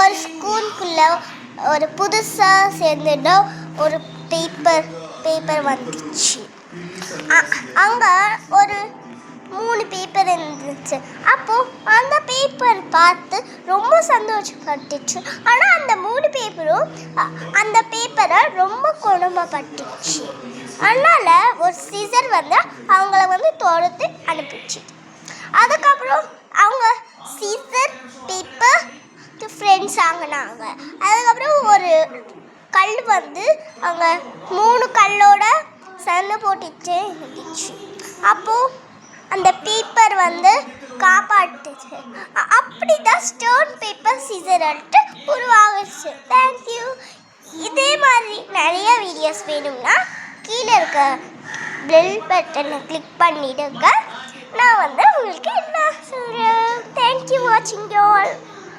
ஒரு ஸ்கூலுக்குள்ள ஒரு புதுசாக சேர்ந்துட ஒரு பேப்பர் வந்துச்சு. அங்கே ஒரு 3 பேப்பர் இருந்துச்சு. அப்போது அந்த பேப்பர் பார்த்து ரொம்ப சந்தோஷப்பட்டுச்சு. ஆனால் அந்த 3 பேப்பரும் அந்த பேப்பரை ரொம்ப கொடுமைப்பட்டுச்சு. அதனால் ஒரு சிசர் அவங்கள துரத்தி அனுப்பிச்சு. அதுக்கப்புறம் அவங்க சிசர் பேப்பர் ஃப்ரெண்ட்ஸ் ஆகினாங்க. அதுக்கப்புறம் ஒரு கல் அவங்க 3 கல்லோட சண்டை போட்டுட்டு இருந்துச்சு. அப்போது அந்த பேப்பர் காப்பாட்டுச்சு. அப்படி தான் ஸ்டோன் பேப்பர் சிசர் உருவாகுச்சு. தேங்க்யூ. இதே மாதிரி நிறைய வீடியோஸ் வேணும்னா கீழே இருக்க பெல் பட்டனை கிளிக் பண்ணிவிடுங்க. நான் உங்களுக்கு என்ன சொல்கிறேன். தேங்க்யூ வாட்சிங் யூ ஆல்.